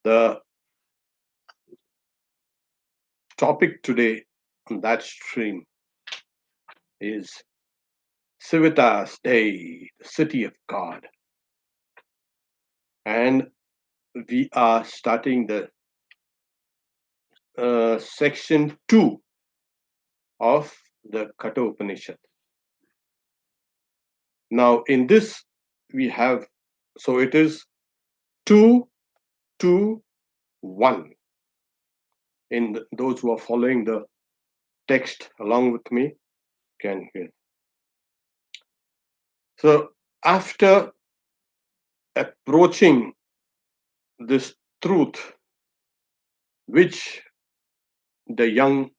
The topic today on that stream is Civitas Dei, the city of God. And we are starting the section 2 of the Katha Upanishad. Now, in this, we have, so it is 2, 2, 1. In those who are following the text along with me can hear. So, after approaching this truth, which the young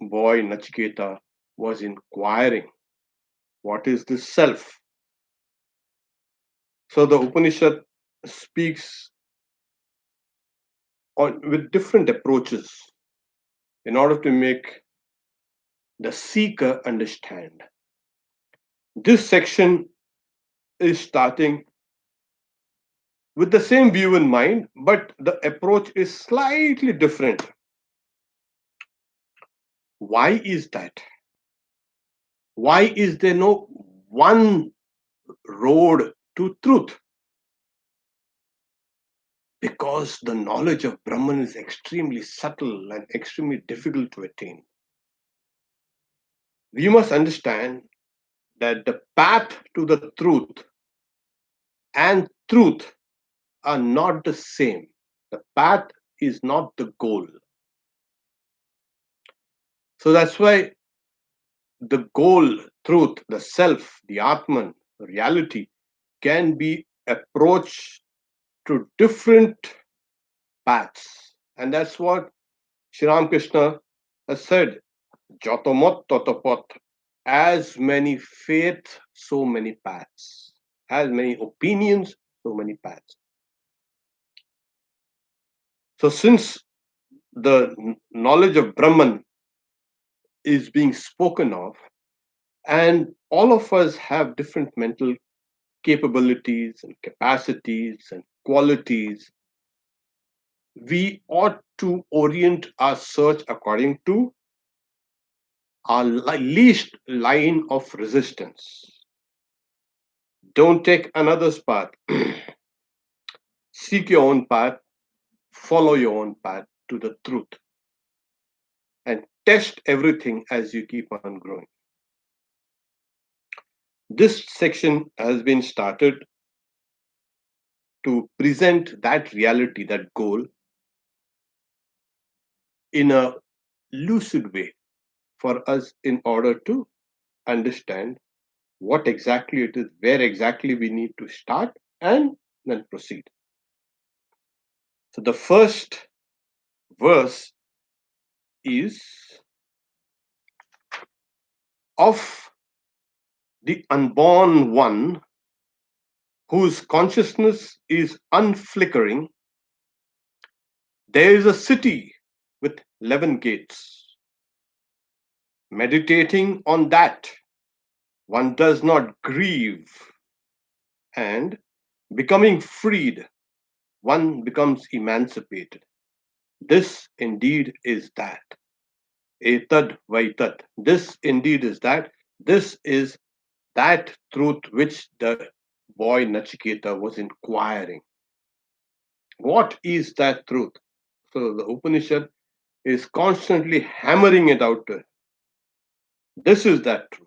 boy Nachiketa was inquiring, what is this self? So the Upanishad speaks with different approaches in order to make the seeker understand. This section is starting with the same view in mind, but the approach is slightly different. Why is that? Why is there no one road to truth? Because the knowledge of Brahman is extremely subtle and extremely difficult to attain. We must understand that the path to the truth and truth are not the same. The path is not the goal. So that's why the goal, truth, the self, the Atman, the reality, can be approached to different paths. And that's what Sri Ramakrishna has said, Jotomot Totopot, as many faith, so many paths. As many opinions, so many paths. So since the knowledge of Brahman is being spoken of, and all of us have different mental capabilities and capacities and qualities, we ought to orient our search according to our least line of resistance. Don't take another's path. Seek your own path, follow your own path to the truth, and test everything as you keep on growing. This section has been started to present that reality, that goal, in a lucid way for us in order to understand what exactly it is, where exactly we need to start, and then proceed. So the first verse is of the unborn one whose consciousness is unflickering. There is a city with 11 gates. Meditating on that, one does not grieve, and becoming freed, one becomes emancipated. This indeed is that. Etad vaitat. This indeed is that. This is that truth which the boy Nachiketa was inquiring. What is that truth? So the Upanishad is constantly hammering it out to him. This is that truth.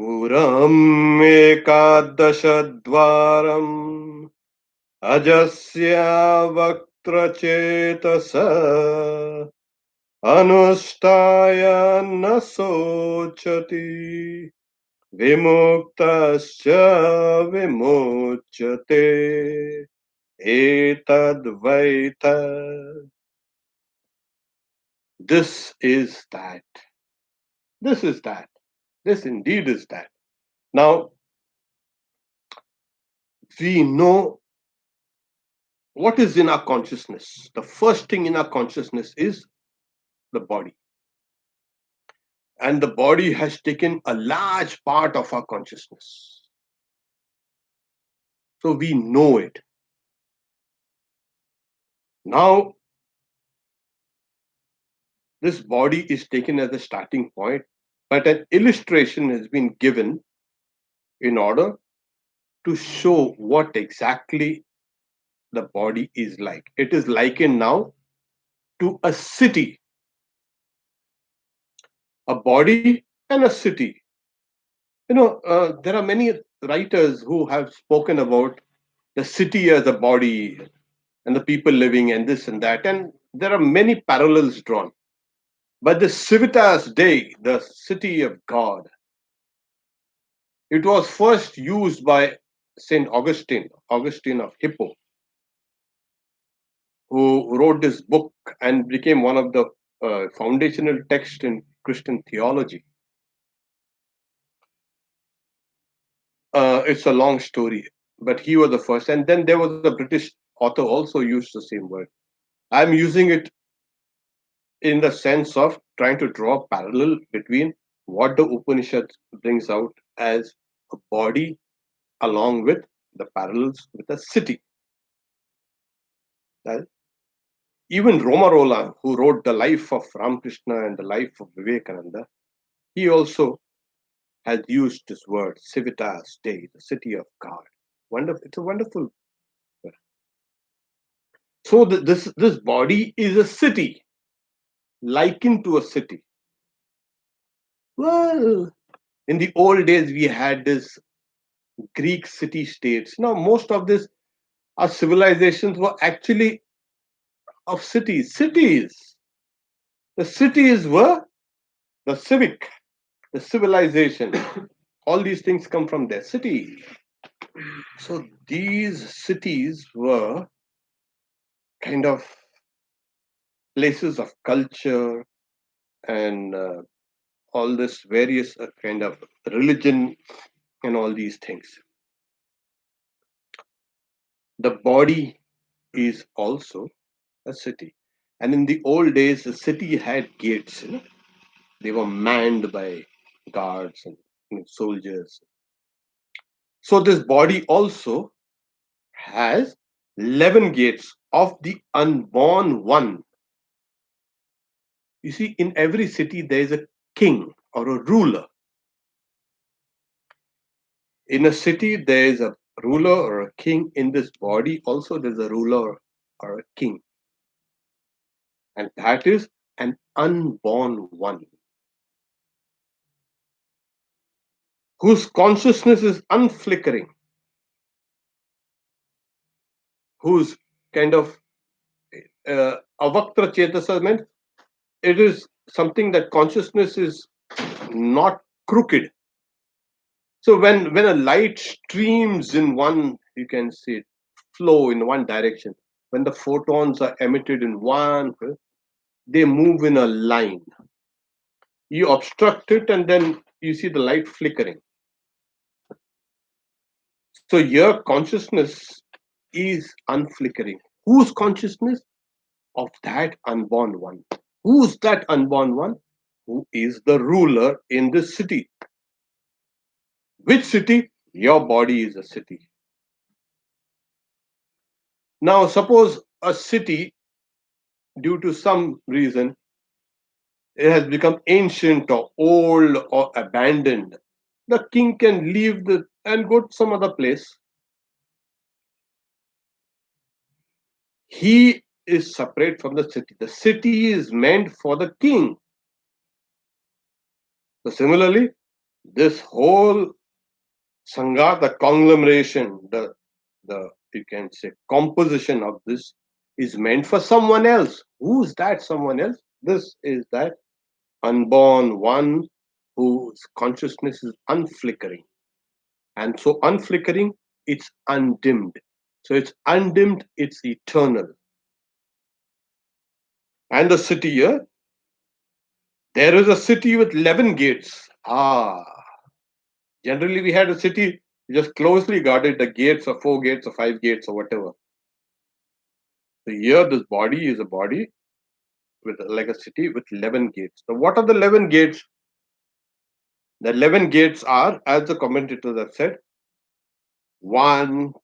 Puram ekadashadvaram ajasya vaktra chetasa anustaya nasochati vimuktasya vimuchyate etadvaita. This is that. This is that. This indeed is that. Now, we know what is in our consciousness. The first thing in our consciousness is the body. And the body has taken a large part of our consciousness. So we know it. Now, this body is taken as a starting point, but an illustration has been given in order to show what exactly the body is like. It is likened now to a city, a body and a city. There are many writers who have spoken about the city as a body and the people living and this and that, and there are many parallels drawn. But the Civitas Dei, the city of God, it was first used by Saint Augustine, Augustine of Hippo, who wrote this book and became one of the foundational texts in Christian theology. It's a long story, but he was the first. And then there was a British author also used the same word. I'm using it in the sense of trying to draw a parallel between what the Upanishad brings out as a body along with the parallels with a city. That even Romarola, who wrote the life of Ramakrishna and the life of Vivekananda, he also has used this word, Civitas Dei, the city of God. Wonderful! It's a wonderful word. So this body is a city, likened to a city. Well, in the old days, we had this Greek city states. Now, most of this our civilizations were actually of cities. Cities. The cities were the civic, the civilization. All these things come from their city. So these cities were kind of places of culture and all this various kind of religion and all these things. The body is also a city. And in the old days, the city had gates. They were manned by guards and soldiers. So this body also has 11 gates of the unborn one. You see, in every city, there is a king or a ruler. In a city, there is a ruler or a king. In this body, also, there's a ruler or a king. And that is an unborn one whose consciousness is unflickering, whose kind of avaktra chetasa meant it is something that consciousness is not crooked. So when a light streams in one, you can see it flow in one direction. When the photons are emitted in one, they move in a line. You obstruct it, and then you see the light flickering. So your consciousness is unflickering. Whose consciousness? Of that unborn one. Who's that unborn one? Who is the ruler in this city? Which city? Your body is a city. Now, suppose a city, due to some reason, it has become ancient or old or abandoned. The king can leave and go to some other place. He is separate from the city. The city is meant for the king. So similarly, this whole sangha, the conglomeration, the you can say composition of this is meant for someone else. Who's that someone else? This is that unborn one whose consciousness is unflickering. And so unflickering, it's undimmed. So it's undimmed, it's eternal. And the city here, there is a city with 11 gates. Generally we had a city just closely guarded, the gates or 4 gates or 5 gates or whatever. So here this body is a body with like a city with 11 gates. So what are the 11 gates? The 11 gates are, as the commentators have said, 1,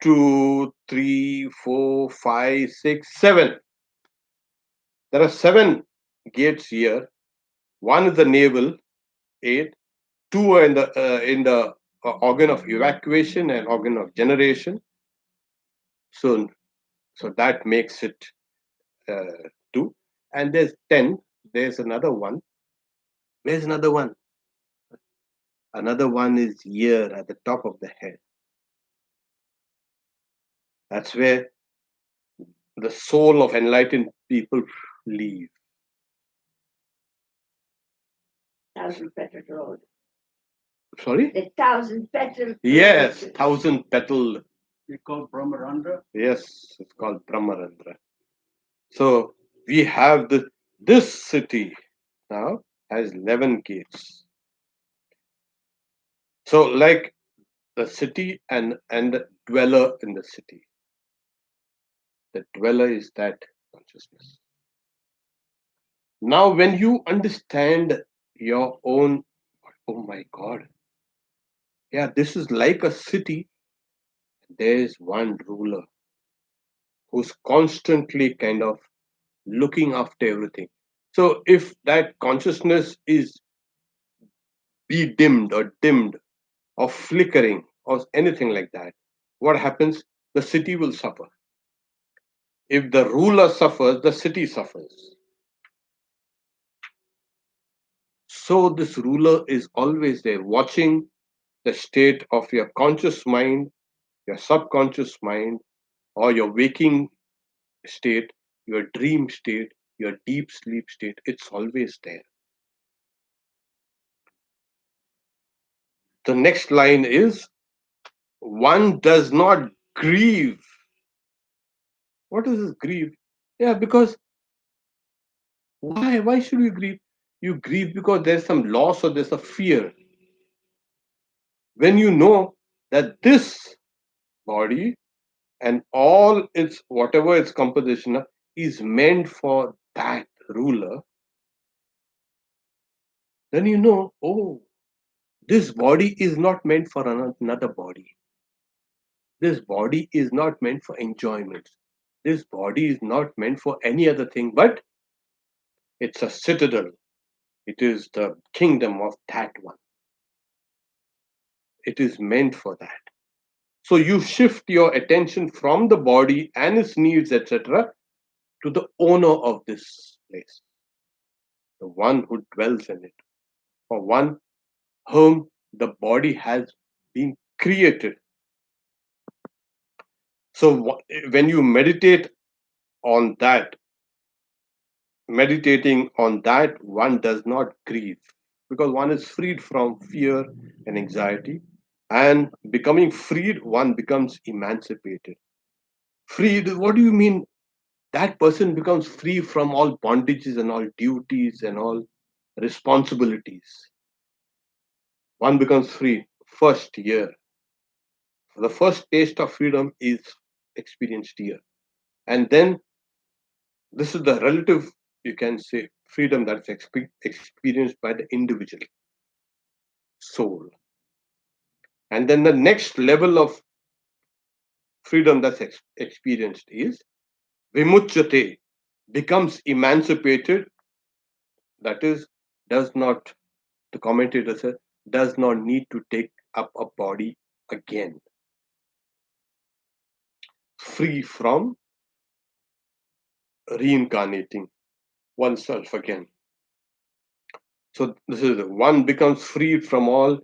2, 3, 4, 5, 6, 7. There are 7 gates here. One is the navel, 8. Two are in the organ of evacuation and organ of generation. So, so that makes it uh, 2. And there's 10. There's another one. Where's another one? Another one is here at the top of the head. That's where the soul of enlightened people live. Thousand petal road. Sorry? The thousand petal. Yes, thousand petal. It's called Brahmarandra. Yes, it's called Brahmarandra. So we have this city now has 11 gates. So like the city and the dweller in the city. The dweller is that consciousness. Now when you understand your own, oh my God, yeah, this is like a city. There is one ruler who's constantly kind of looking after everything. So if that consciousness is be dimmed or flickering or anything like that, what happens? The city will suffer. If the ruler suffers, the city suffers. So this ruler is always there watching the state of your conscious mind, your subconscious mind, or your waking state, your dream state, your deep sleep state. It's always there. The next line is one does not grieve. What is this grieve? Yeah, because why? Why should you grieve? You grieve because there's some loss or there's a fear. When you know that this body and all its whatever its composition is meant for that ruler, then you know, oh, this body is not meant for another body. This body is not meant for enjoyment. This body is not meant for any other thing, but it's a citadel. It is the kingdom of that one. It is meant for that. So you shift your attention from the body and its needs, etc., to the owner of this place, the one who dwells in it, for one whom the body has been created. So when you meditate on that, meditating on that, one does not grieve because one is freed from fear and anxiety. And becoming freed, one becomes emancipated. Freed, what do you mean? That person becomes free from all bondages and all duties and all responsibilities. One becomes free first year. The first taste of freedom is experienced here. And then this is the relative, you can say, freedom that's experienced by the individual soul. And then the next level of freedom that's experienced is vimuchyate, becomes emancipated. That is, does not, the commentator said, does not need to take up a body again, free from reincarnating oneself again. So this is one becomes freed from all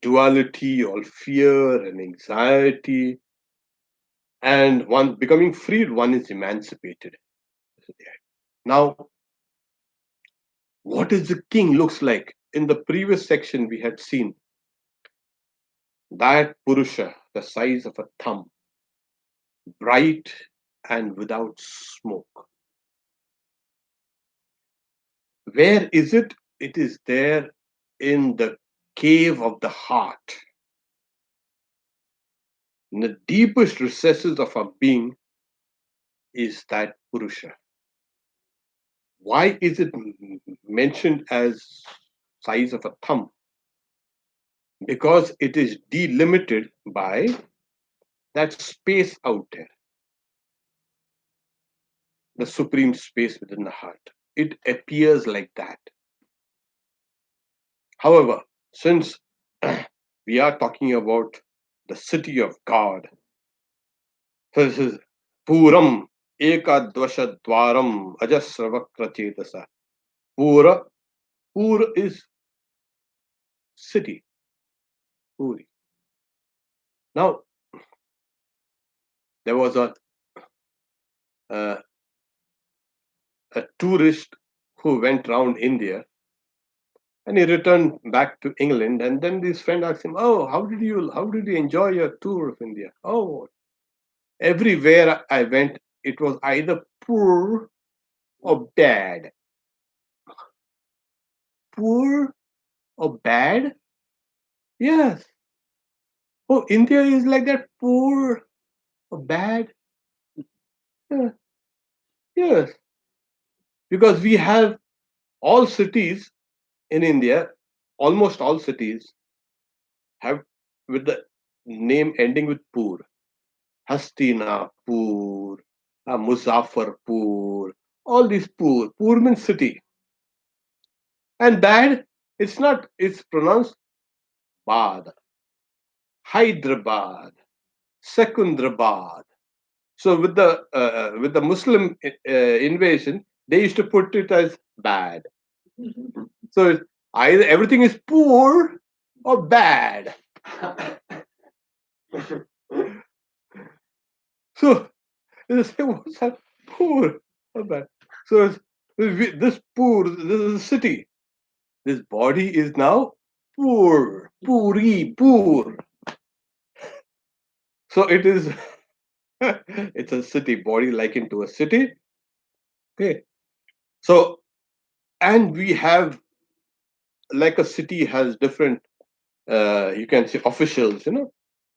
duality, all fear and anxiety, and one becoming freed, one is emancipated. Now, what is the king looks like? In the previous section, we had seen that Purusha, the size of a thumb, bright and without smoke. Where is it? It is there in the cave of the heart. In the deepest recesses of our being is that Purusha. Why is it mentioned as size of a thumb? Because it is delimited by that space out there, the supreme space within the heart. It appears like that. However, since we are talking about the city of God, so this is Puram Ekadvasha Dwaram Ajasravakra Chetasa. Pura, Pur is city, Puri. Now, there was uh, a tourist who went round India and he returned back to England. And then this friend asked him, "Oh, how did you enjoy your tour of India?" "Oh, everywhere I went, it was either poor or bad. Poor or bad? Yes. Oh, India is like that, poor or bad? Yeah, yes. Because we have all cities in India, almost all cities have with the name ending with poor. Hastinapur, Muzaffarpur, all these poor. Poor means city. And bad, it's not, it's pronounced Bad, Hyderabad, Secunderabad. So with the Muslim invasion, they used to put it as bad. So it's either everything is poor or bad. So they say, what's that? Poor or bad? So this poor, this is a city. This body is now poor, puri, poor. So it is, it's a city, body likened to a city. Okay. So, and we have, like a city has different, you can say officials,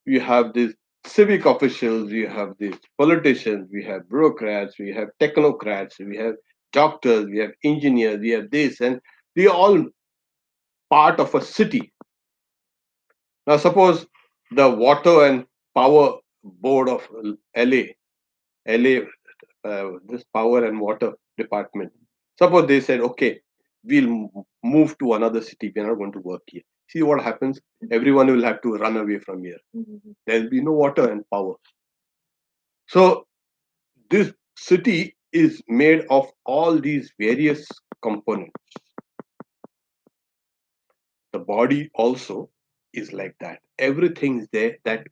you have these civic officials, you have these politicians, we have bureaucrats, we have technocrats, we have doctors, we have engineers, we have this, and they are all part of a city. Now, suppose the water and power board of LA, this power and water department, suppose they said, okay, we'll move to another city, we're not going to work here. See what happens? Everyone will have to run away from here. There'll be no water and power. So, this city is made of all these various components. The body also is like that. Everything's there that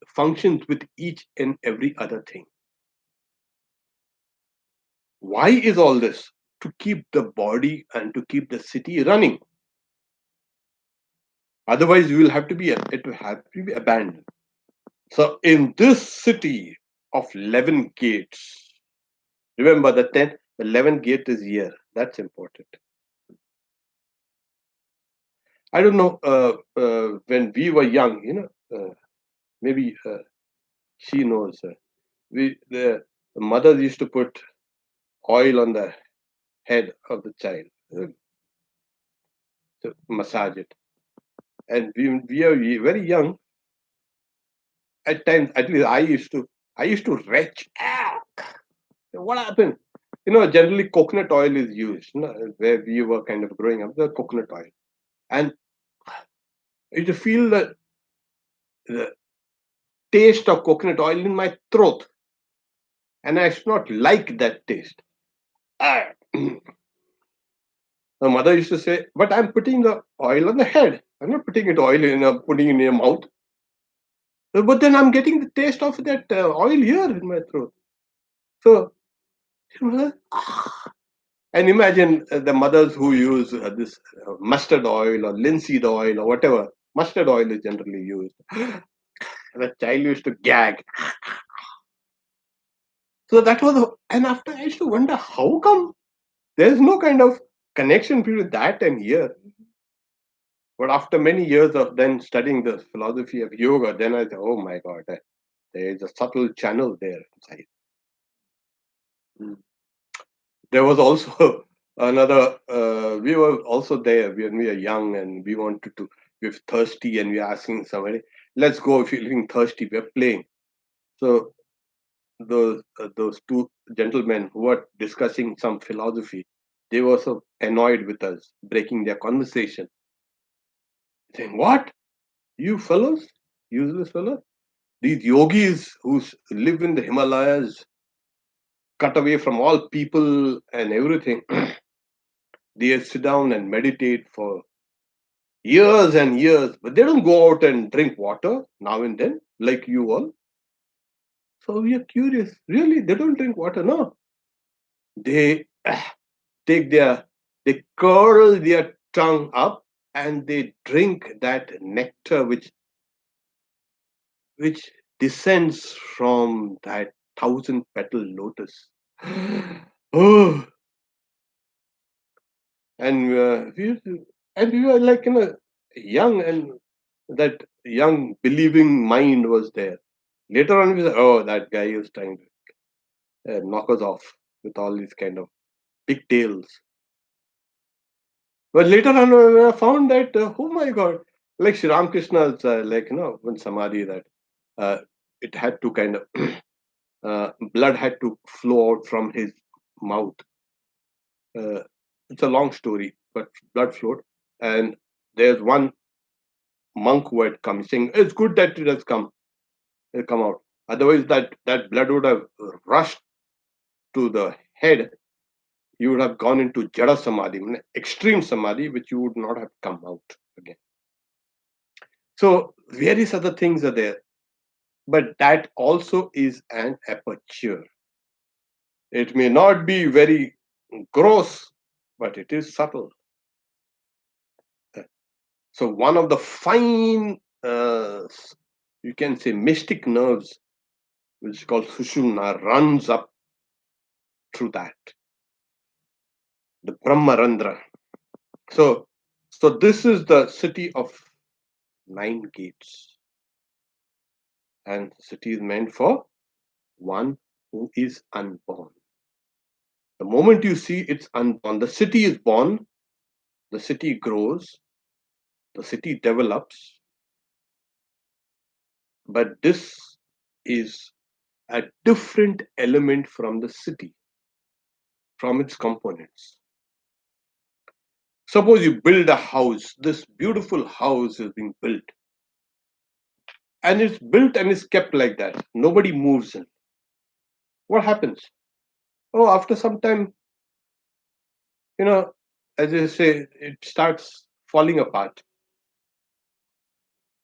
functions with each and every other thing. Why is all this? To keep the body and to keep the city running. Otherwise, it will have to be abandoned. So, in this city of 11 gates, remember the 11th gate is here. That's important. I don't know, when we were young, maybe she knows. The mothers used to put oil on the head of the child to massage it. And we are very young. At times, at least I used to retch. Ah, what happened? Generally coconut oil is used. Where we were kind of growing up, the coconut oil, and I used to feel the taste of coconut oil in my throat, and I should not like that taste. Ah, my mother used to say, "But I'm putting the oil on the head. I'm not putting putting it in your mouth." But then I'm getting the taste of that oil here in my throat. So, and imagine the mothers who use this mustard oil or linseed oil or whatever. Mustard oil is generally used. The child used to gag. So that was, and after I used to wonder how come there's no kind of connection between that and here. But after many years of then studying the philosophy of yoga, then I said, oh my God, there is a subtle channel there inside. Mm. There was also another, we were also there when we were young and we were thirsty and we were asking somebody, let's go if you're feeling thirsty, we're playing. So those two gentlemen who were discussing some philosophy, they were so annoyed with us, breaking their conversation, saying, "What, you fellows, useless fellows? These yogis who live in the Himalayas, cut away from all people and everything, they sit down and meditate for years and years, but they don't go out and drink water now and then like you all." So we are curious. Really, they don't drink water? No, they take they curl their tongue up and they drink that nectar which descends from that thousand petal lotus. Oh, and we were like, young, and that young believing mind was there. Later on, we said, "Oh, that guy is trying to knock us off with all these kind of big tales." But later on, I found that, oh my God, like Sri Ramakrishna's, when Samadhi, that uh, it had to kind of, blood had to flow out from his mouth. Uh, it's a long story, but blood flowed. And there's one monk who had come saying, "It's good that it has come out. Otherwise, that blood would have rushed to the head. You would have gone into Jada Samadhi, extreme Samadhi, which you would not have come out again." So various other things are there, but that also is an aperture. It may not be very gross, but it is subtle. So one of the fine, you can say, mystic nerves, which is called Sushumna, runs up through that, the Brahmarandra. So, so this is the city of nine gates, and the city is meant for one who is unborn. The moment you see it's unborn, the city is born, the city grows, the city develops, but this is a different element from the city, from its components. Suppose you build a house, this beautiful house is being built, and it's built and is kept like that. Nobody moves in. What happens? Oh, after some time, you know, as I say, it starts falling apart.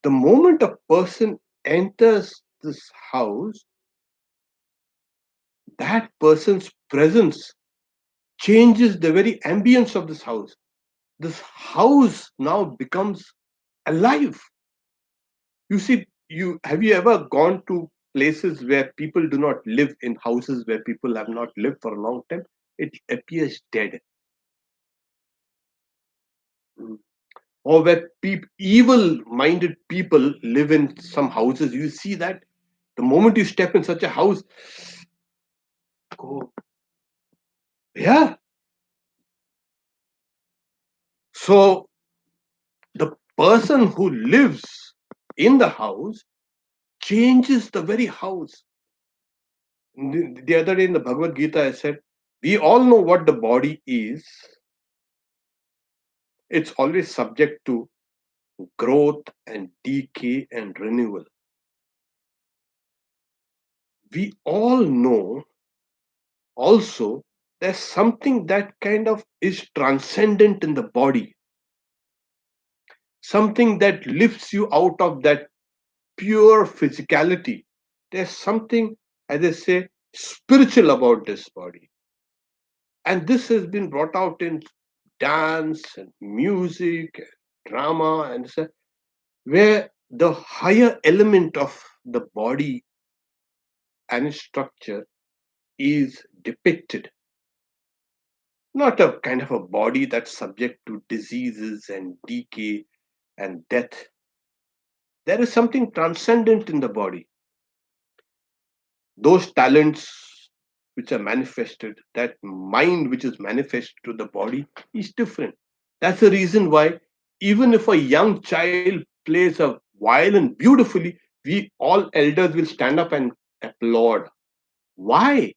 The moment a person enters this house, that person's presence changes the very ambience of this house. This house now becomes alive. You see, you have you ever gone to places where people do not live, in houses where people have not lived for a long time? It appears dead. Mm. Or where evil-minded people live in some houses. You see that the moment you step in such a house, oh, yeah. So the person who lives in the house changes the very house. The other day in the Bhagavad Gita, I said, we all know what the body is. It's always subject to growth and decay and renewal. We all know also there's something that kind of is transcendent in the body, something that lifts you out of that pure physicality. There's something, as I say, spiritual about this body. And this has been brought out in dance and music, drama, and so, where the higher element of the body and its structure is depicted. Not a kind of a body that's subject to diseases and decay and death. There is something transcendent in the body. Those talents which are manifested, that mind which is manifest to the body is different. That's the reason why, even if a young child plays a violin beautifully, we all elders will stand up and applaud. Why?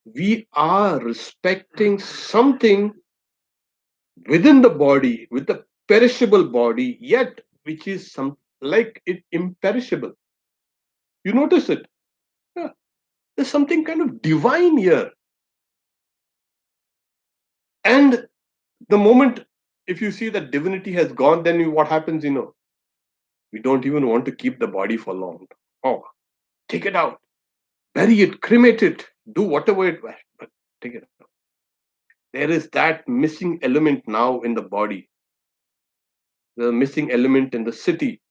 We are respecting something within the body, with the perishable body, yet which is some like it imperishable. You notice it. Yeah, there's something kind of divine here. And the moment if you see that divinity has gone, then what happens, we don't even want to keep the body for long. Oh, take it out, bury it, cremate it, do whatever it was, but take it out. There is that missing element now in the body, the missing element in the city.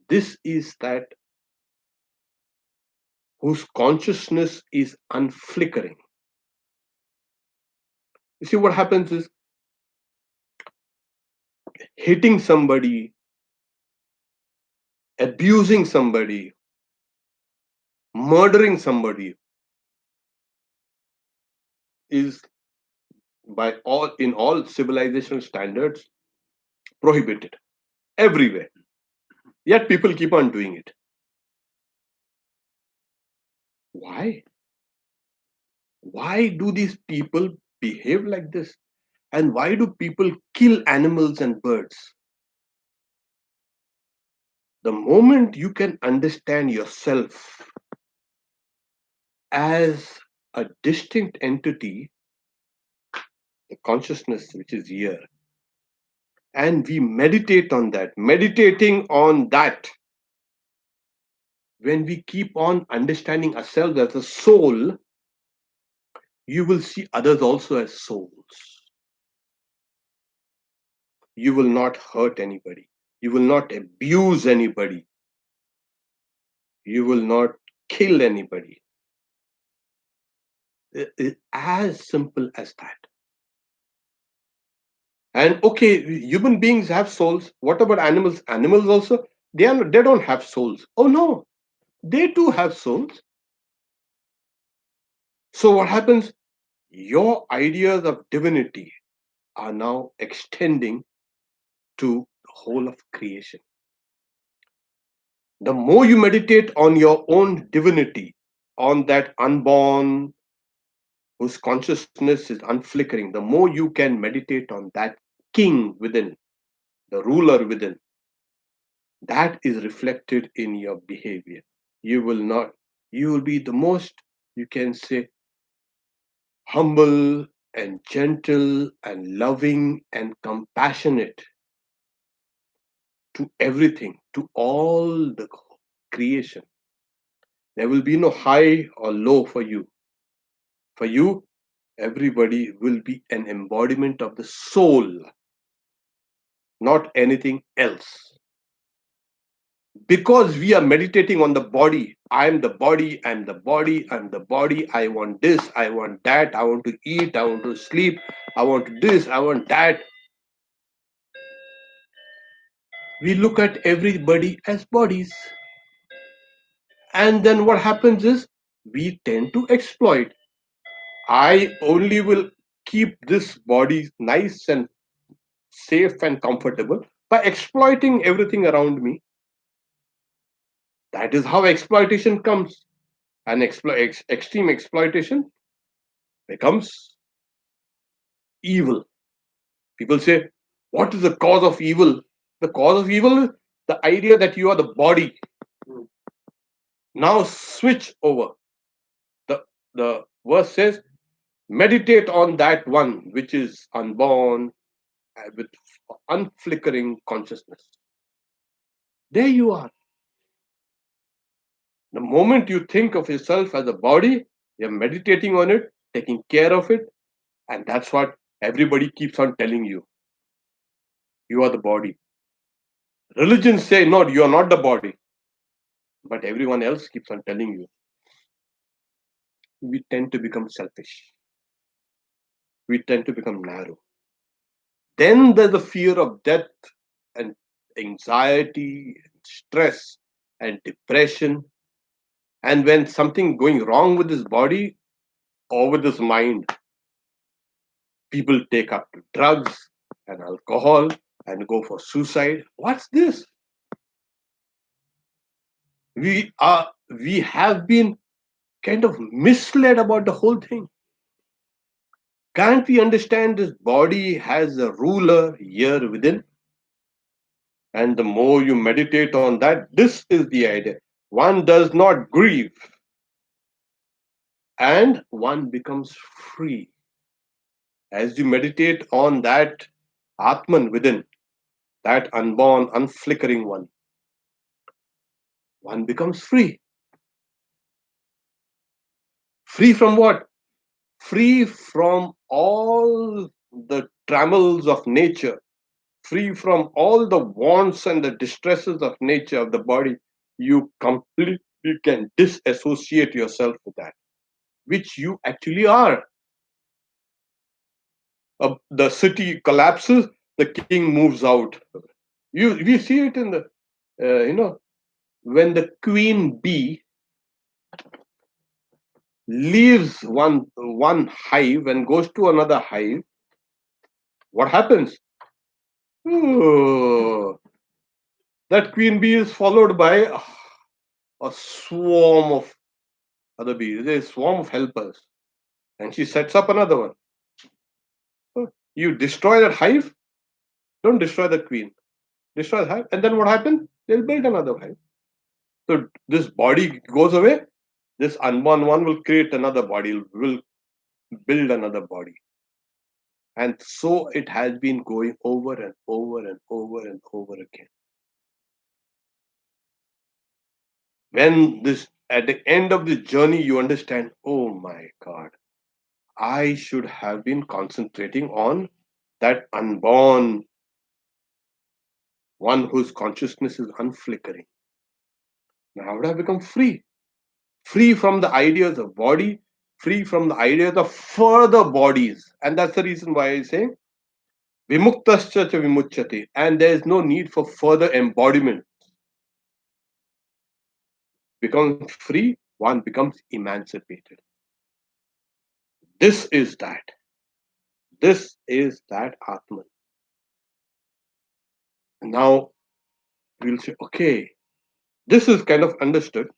This is that whose consciousness is unflickering. You see, what happens is hitting somebody, abusing somebody, murdering somebody is by all in all civilizational standards prohibited everywhere. Yet people keep on doing it. Why? Why do these people behave like this? And why do people kill animals and birds? The moment you can understand yourself as a distinct entity, the consciousness which is here, and we meditate on that, meditating on that, when we keep on understanding ourselves as a soul, you will see others also as souls. You will not hurt anybody. You will not abuse anybody. You will not kill anybody. It's as simple as that. And okay, human beings have souls. What about animals? Animals also, they don't have souls. Oh no, they too have souls. So what happens? Your ideas of divinity are now extending to the whole of creation. The more you meditate on your own divinity, on that unborn whose consciousness is unflickering, the more you can meditate on that king within, the ruler within, that is reflected in your behavior. You will not, you will be the most, you can say, humble and gentle and loving and compassionate to everything, to all the creation. There will be no high or low for you. For you, everybody will be an embodiment of the soul, not anything else. Because we are meditating on the body. I'm the body, I'm the body, I'm the body. I want this, I want that, I want to eat, I want to sleep, I want this, I want that. We look at everybody as bodies. And then what happens is we tend to exploit. I only will keep this body nice and safe and comfortable by exploiting everything around me. That is how exploitation comes. And extreme exploitation becomes evil. People say, what is the cause of evil? The cause of evil is the idea that you are the body. Now switch over. The verse says, meditate on that one which is unborn with unflickering consciousness. There you are. The moment you think of yourself as a body, you're meditating on it, taking care of it, and that's what everybody keeps on telling you. You are the body. Religions say, no, you are not the body. But everyone else keeps on telling you. We tend to become selfish. We tend to become narrow. Then there's the fear of death and anxiety, and stress and depression. And when something going wrong with this body or with this mind, people take up to drugs and alcohol and go for suicide. What's this? We have been kind of misled about the whole thing. Can't we understand this body has a ruler here within? And the more you meditate on that, this is the idea. One does not grieve and one becomes free. As you meditate on that Atman within, that unborn, unflickering one becomes free. Free from what? Free from all the trammels of nature, free from all the wants and the distresses of nature of the body. You completely can disassociate yourself with that, which you actually are. The city collapses, the king moves out. We see it in the, when the queen bee leaves one hive and goes to another hive, what happens? Oh, that queen bee is followed by a swarm of other bees, a swarm of helpers, and she sets up another one. You destroy that hive, don't destroy the queen, destroy the hive, and then what happens? They'll build another hive. So this body goes away, this unborn one will create another body, will build another body. And so it has been going over and over and over and over again. When this, at the end of the journey, you understand, oh my God, I should have been concentrating on that unborn one whose consciousness is unflickering. Now would have become free, free from the ideas of body, free from the ideas of further bodies. And that's the reason why I say vimuktascha cha vimuchyate, and there is no need for further embodiment. Becomes free, one becomes emancipated. This is that. This is that Atman. Now we'll say, okay, this is kind of understood.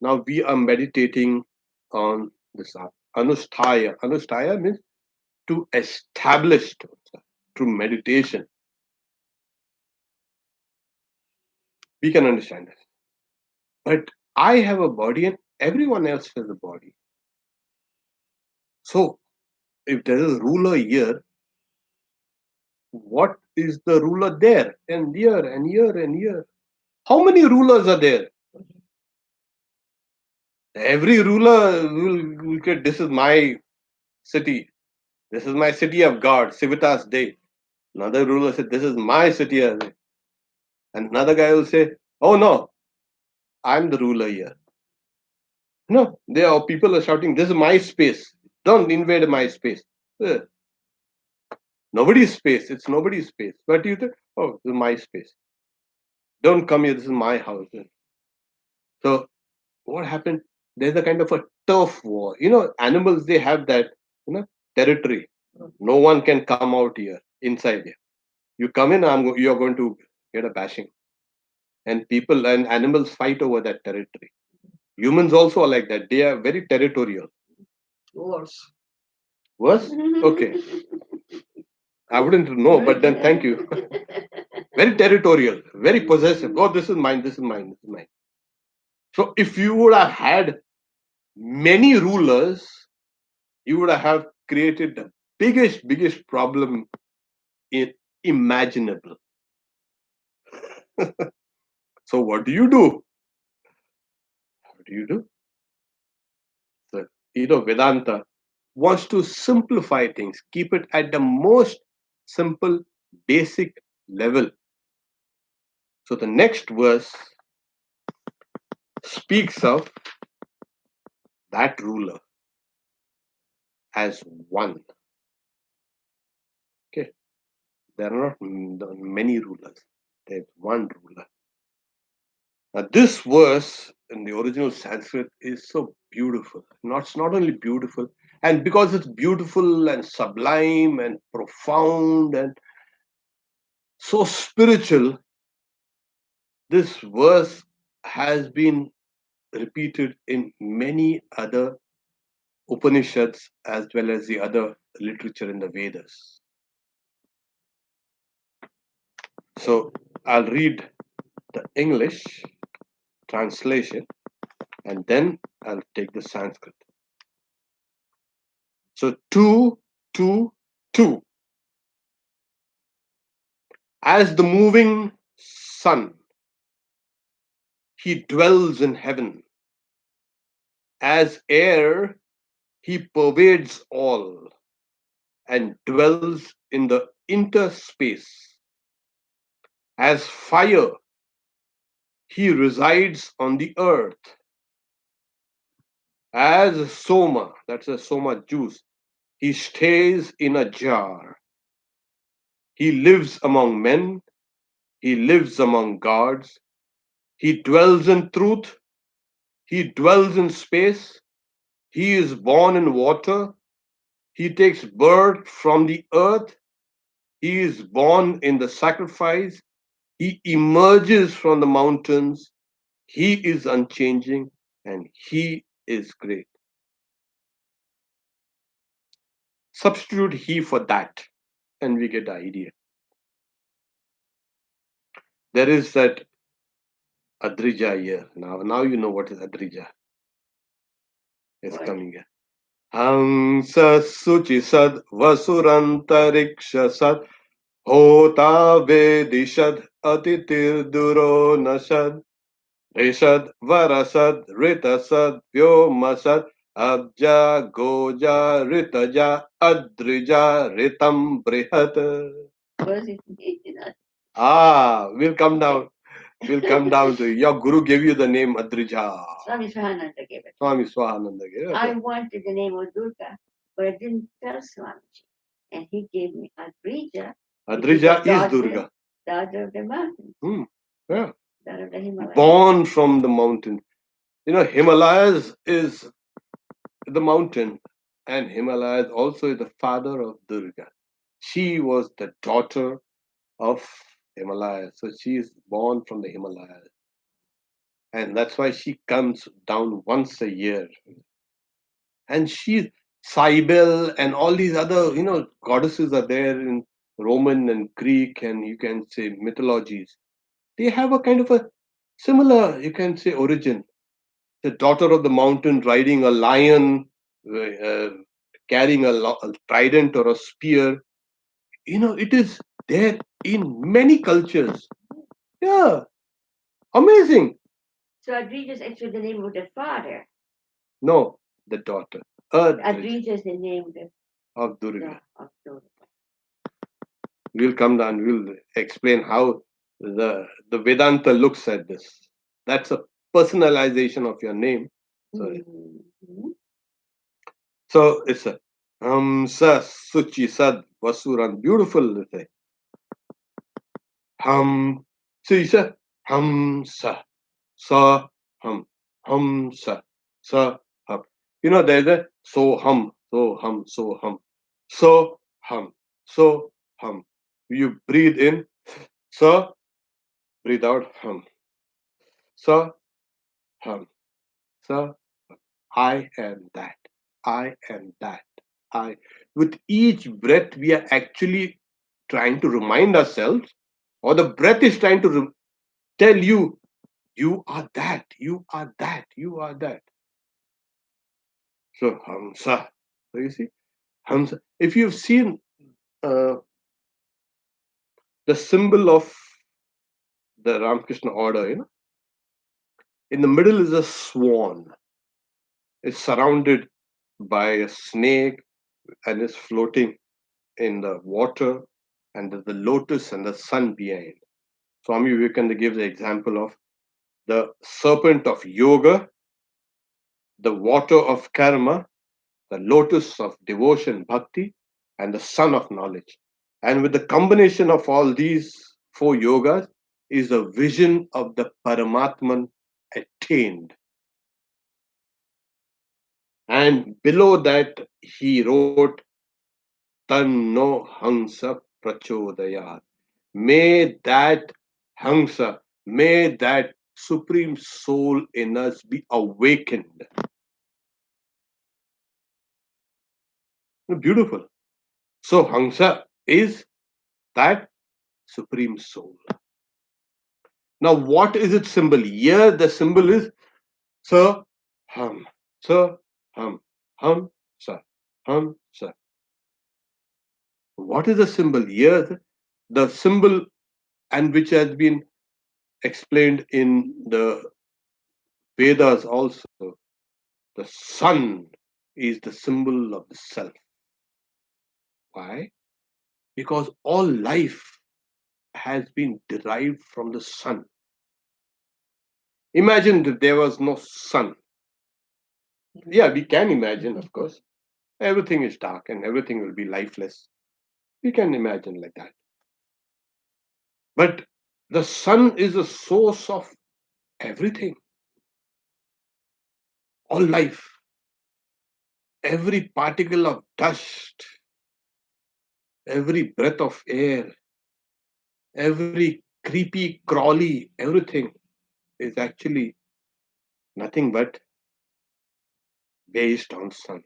Now we are meditating on this anusthaya. Anusthaya means to establish through meditation. We can understand this. But I have a body and everyone else has a body. So if there is a ruler here, what is the ruler there? And here and here and here. How many rulers are there? Every ruler will get, this is my city. This is my city of God, Civitas Dei. Another ruler said, this is my city. And another guy will say, oh no, I'm the ruler here. No, there are people are shouting, this is my space. Don't invade my space. Uh, Nobody's space. It's nobody's space. But you think, oh, this is my space. Don't come here. This is my house. So what happened? There's a kind of a turf war. Animals, they have that, territory. No one can come out here, inside here. You come in, you're going to get a bashing. And people and animals fight over that territory. Humans also are like that. They are very territorial. Wars. Worse? Okay. I wouldn't know, but then thank you. Very territorial, very possessive. Oh, this is mine, this is mine, this is mine. So if you would have had many rulers, you would have created the biggest problem imaginable. So what do you do? What do you do? So, Vedanta wants to simplify things, keep it at the most simple, basic level. So the next verse speaks of that ruler as one. Okay, there are not many rulers. There's one ruler. Now, this verse in the original Sanskrit is so beautiful. It's not only beautiful, and because it's beautiful and sublime and profound and so spiritual, This verse has been repeated in many other Upanishads as well as the other literature in the Vedas. So I'll read the English translation and then I'll take the Sanskrit. So two, two, two. As the moving sun, he dwells in heaven. As air, he pervades all and dwells in the interspace. As fire, he resides on the earth. As soma, that's a soma juice, he stays in a jar. He lives among men. He lives among gods. He dwells in truth. He dwells in space. He is born in water. He takes birth from the earth. He is born in the sacrifice. He emerges from the mountains. He is unchanging and he is great. Substitute he for that, and we get the idea. There is that Adrija here. Now you know what is Adrija. It's What? coming here. Hamsa Suchi Sad Vasurantariksha Sad Hota Vedishad Atitir Duro Nashad Rishad Varasad Ritasad Vyomasad Abja Goja Ritaja Adrija Ritam Brihat. Was it not? We'll come down. We'll come down to your guru gave you the name Adrija. Swami Swahananda gave it. Swami Swahananda gave it. I wanted the name of Durga, but I didn't tell Swamiji. And he gave me Adrija, Adrija is daughter, Durga. daughter of the mountains, Yeah. daughter of the Himalayas. Born from the mountain. Himalayas is the mountain, and Himalayas also is the father of Durga. She was the daughter of Himalayas. So she is born from the Himalayas. And that's why she comes down once a year. And she's Cybele and all these other, goddesses are there in Roman and Greek and you can say mythologies. They have a kind of a similar, you can say, origin. The daughter of the mountain riding a lion, uh, carrying a trident or a spear. It is there in many cultures. Yeah, amazing. So Adrija is actually the name of the father. No, the daughter. Adrija is the name Of Durga. of Durga. We'll come down, we'll explain how the Vedanta looks at this. That's a personalization of your name. Mm-hmm. So it's a Hamsa Suchi Sad Vasuran. Beautiful thing. Hum. So you say Hamsa. Sa hum. Hamsa. Sa hum. There's a so hum. So hum. So hum. So hum. So hum. You breathe in. So breathe out. Hum. So hum. So I am that. I am that. I. With each breath, we are actually trying to remind ourselves, or the breath is trying to tell you, you are that, you are that, you are that. So, Hamsa. So, you see, Hamsa. If you've seen uh, the symbol of the Ramakrishna order, in the middle is a swan. It's surrounded by a snake and is floating in the water, and there's the lotus and the sun behind. Swami Vivekananda gives the example of the serpent of yoga, the water of karma, the lotus of devotion, bhakti, and the sun of knowledge. And with the combination of all these four yogas is a vision of the Paramatman attained. And below that, he wrote, Tanno Hansa Prachodayat. May that Hansa, May that supreme soul in us be awakened. Beautiful. So Hamsa is that supreme soul. Now, what is its symbol? Here, the symbol is Sa, Hum, Sa, Hum, Hum, Sa, Hum, Sa. What is the symbol? Here, the symbol, and which has been explained in the Vedas also, the sun is the symbol of the self. Why? Because all life has been derived from the sun. Imagine that there was no sun. Yeah, we can imagine, of course. Everything is dark and everything will be lifeless. We can imagine like that. But the sun is the source of everything, all life, every particle of dust, every breath of air, every creepy, crawly, everything is actually nothing but based on sun.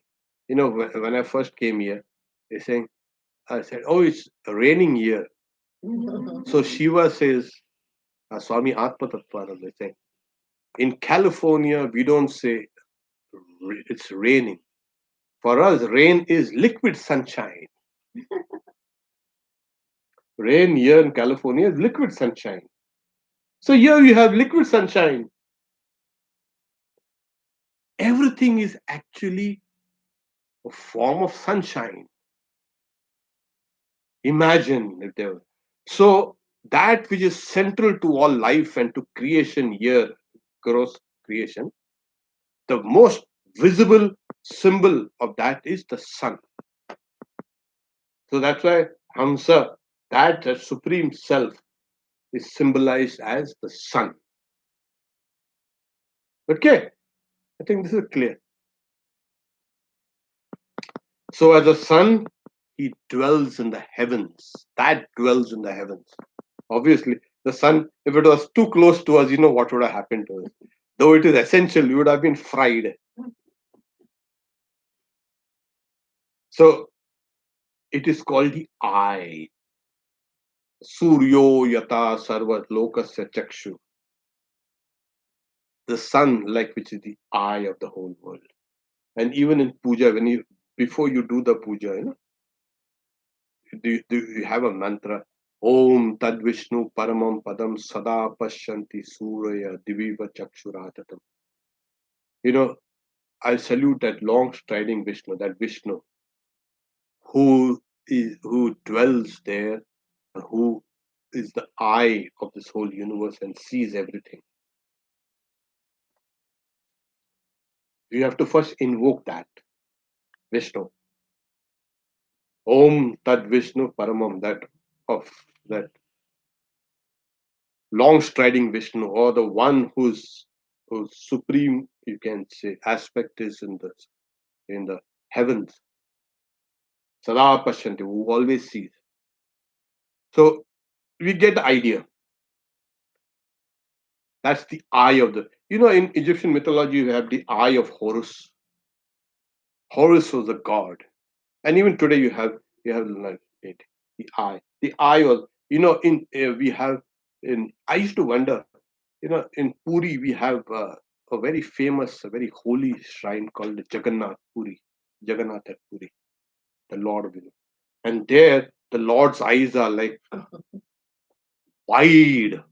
When I first came here, they saying, I said, oh, it's raining here. So Shiva says, Swami Atma Tattvananda, they say, in California, we don't say it's raining. For us, rain is liquid sunshine. Rain here in California is liquid sunshine. So here you have liquid sunshine. Everything is actually a form of sunshine. Imagine if there was. So that which is central to all life and to creation here, gross creation, the most visible symbol of that is the sun. So that's why Hamsa, that supreme self, is symbolized as the sun. Okay, I think this is clear. So as a sun, he dwells in the heavens. That dwells in the heavens. Obviously, the sun, if it was too close to us, what would have happened to us? Though it is essential, we would have been fried. So it is called the eye. Suryo yata sarva lokasya chakshu. The sun, like which is the eye of the whole world. And even in puja, before you do the puja, do you have a mantra? Om Tad Vishnu Paramam Padam Sada Pashyanti Suraya Diviva Chakshuratatam. I salute that long striding Vishnu, that Vishnu who dwells there, who is the eye of this whole universe and sees everything. You have to first invoke that Vishnu. Om Tad Vishnu Paramam, of that long striding Vishnu, or the one whose supreme, you can say, aspect is in the heavens. Sada Pashyanti, who always sees. So we get the idea. That's the eye of in Egyptian mythology, you have the eye of Horus. Horus was a god. And even today you have like the eye. The eye was, in we have in I used to wonder, in Puri we have a very famous, a very holy shrine called Jagannath at Puri, the Lord of the. And there the Lord's eyes are like wide,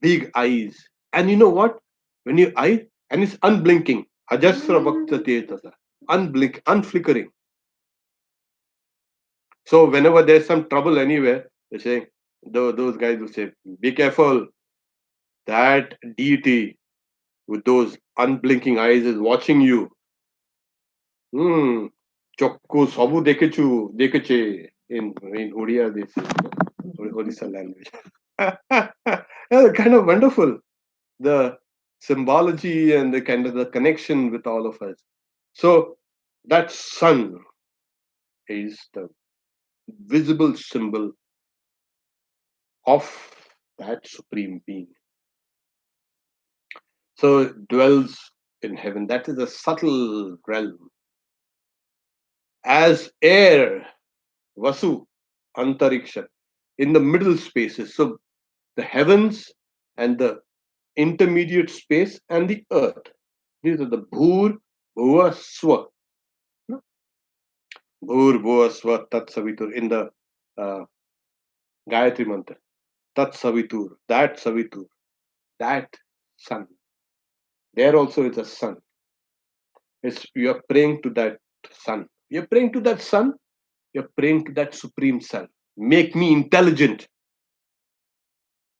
big eyes. And you know what? When you eye, and it's unblinking. Ajasra Bhakta Tetasa. Unflickering. So whenever there's some trouble anywhere, they say, those guys will say, be careful. That deity with those unblinking eyes is watching you. Hmm. Chokku sabu dekeche in Odia, this Odisha language. Yeah, kind of wonderful. The symbology and the kind of the connection with all of us. So that sun is the visible symbol of that supreme being. So dwells in heaven. That is a subtle realm. As air, Vasu, Antariksha, in the middle spaces. So the heavens and the intermediate space and the earth. These are the Bhur, Bhuva, Swa. Bhur, Bhuva, Swa, Tat Savitur in the uh, Gayatri Mantra. Tat Savitur, that sun. There also is a sun. It's, you are praying to that sun. You're praying to that sun. You're praying to that supreme sun. Make me intelligent.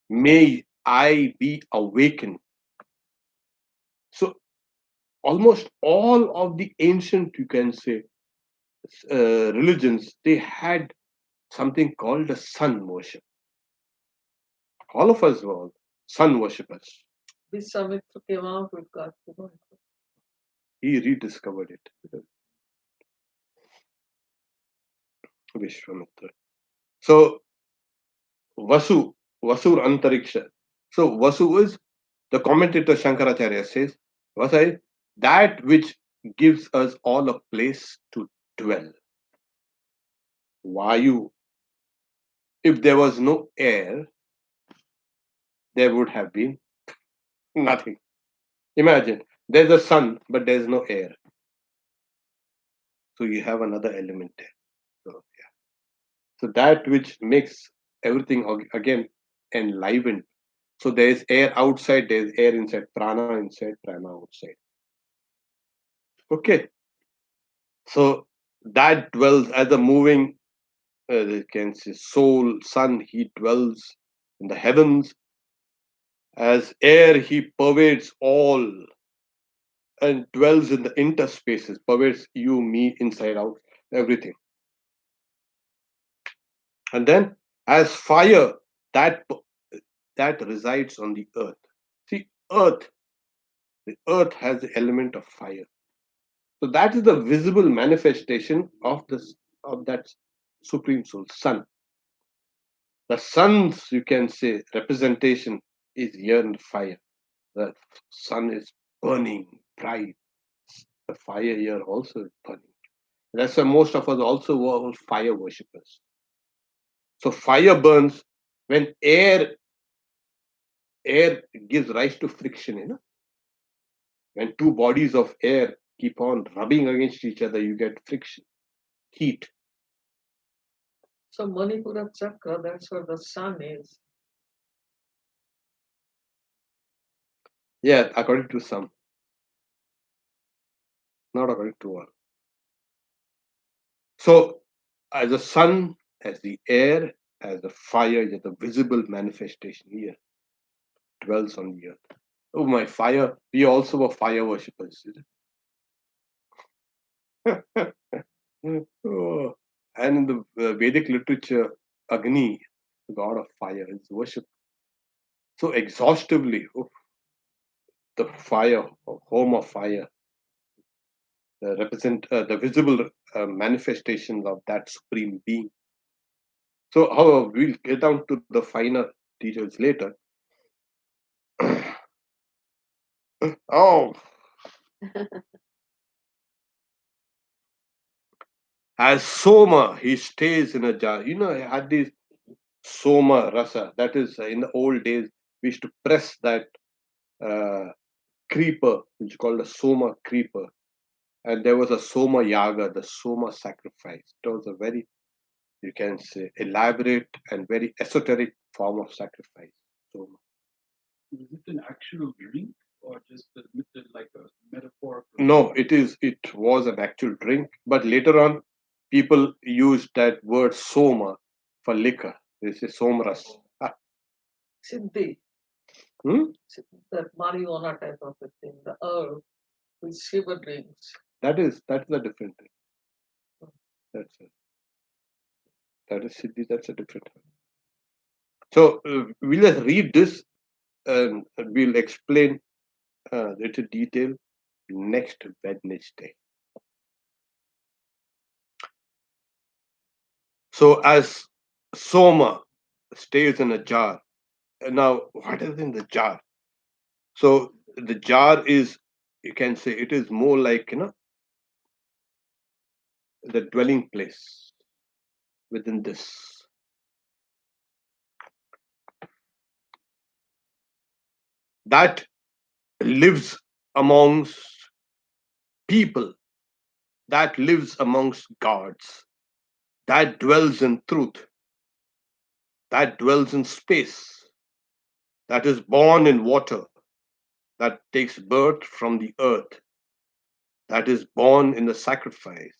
May I be awakened. So almost all of the ancient, you can say, religions, they had something called a sun worship. All of us were sun worshippers. Vishwamitra came out with God. He rediscovered it. Vishwamitra. So Vasu, Vasur Antariksha. So Vasu is, the commentator Shankaracharya says, Vasa is that which gives us all a place to dwell. Vayu, if there was no air, there would have been nothing. Imagine, there's a sun, but there's no air. So you have another element there. So, yeah. So that which makes everything again enlivened. So there is air outside, there is air inside, prana inside, prana outside. Okay. So that dwells as a moving, you can say, soul, sun, he dwells in the heavens. As air, he pervades all and dwells in the interspaces, pervades you, me, inside out, everything. And then as fire, that that resides on the earth. See, the earth has the element of fire. So that is the visible manifestation of this, of that supreme soul, sun. The sun's, you can say, representation is here in the fire. The sun is burning bright. The fire here also is burning. That's why most of us also were fire worshippers. So fire burns when air gives rise to friction, when two bodies of air keep on rubbing against each other, you get friction, heat. So Manipura Chakra, that's where the sun is. Yeah, according to some, not according to all. So, as the sun, as the air, as the fire, as the visible manifestation here dwells on the earth. Oh, my fire! We also were fire worshippers. Oh. And in the Vedic literature, Agni, the god of fire, is worshipped so exhaustively. Oh, the fire, home of fire, represent the visible manifestations of that supreme being. So, however, we'll get down to the finer details later. Oh, as Soma, he stays in a jar. I had this Soma rasa. That is, in the old days, we used to press that uh, creeper, which is called a Soma creeper. And there was a Soma yaga, the Soma sacrifice. It was a very, you can say, elaborate and very esoteric form of sacrifice. Soma. Is it an actual drink or just like a metaphorical? No, it was an actual drink, but later on, people used that word Soma for liquor. They say Somras. Ah, Siddhi, hmm? that marijuana type of a thing, the herb with shiva drinks. That's a different thing. That's it. That is Siddhi. That's a different thing. So we'll just read this and we'll explain it in detail next Wednesday. So as Soma stays in a jar, now what is in the jar? So the jar is, you can say, it is more like, the dwelling place within this. That lives amongst people, that lives amongst gods, that dwells in truth, that dwells in space, that is born in water, that takes birth from the earth, that is born in the sacrifice,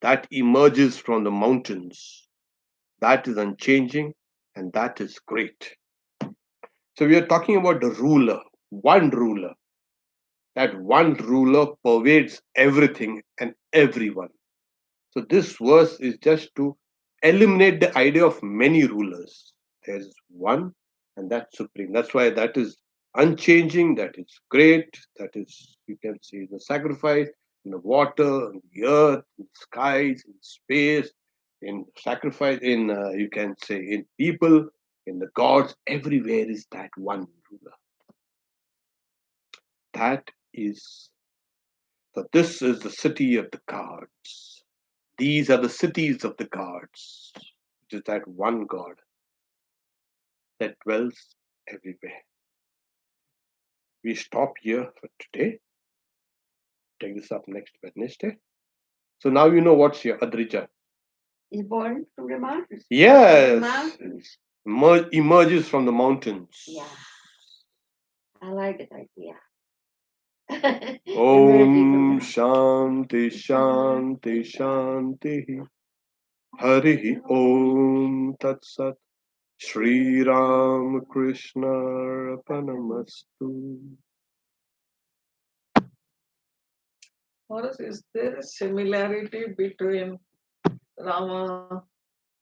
that emerges from the mountains, that is unchanging, and that is great. So we are talking about the ruler, one ruler. That one ruler pervades everything and everyone. So this verse is just to eliminate the idea of many rulers. There is one, and that's supreme. That's why that is unchanging, that is great, that is, you can see, the sacrifice in the water, in the earth, in the skies, in space, in sacrifice, in, you can say, in people, in the gods, everywhere is that one ruler. That is, so this is the city of the gods. These are the cities of the gods. It is that one God that dwells everywhere. We stop here for today. Take this up next Wednesday. So now you know what's your Adrija. Is born from the mountains. The Yes. mountains. Emerges from the mountains. Yeah. I like that idea. Om Shanti Shanti Shanti Hari Om Tat Sat Shri Ram Krishna Arpanamastu. Horace, is there a similarity between Rama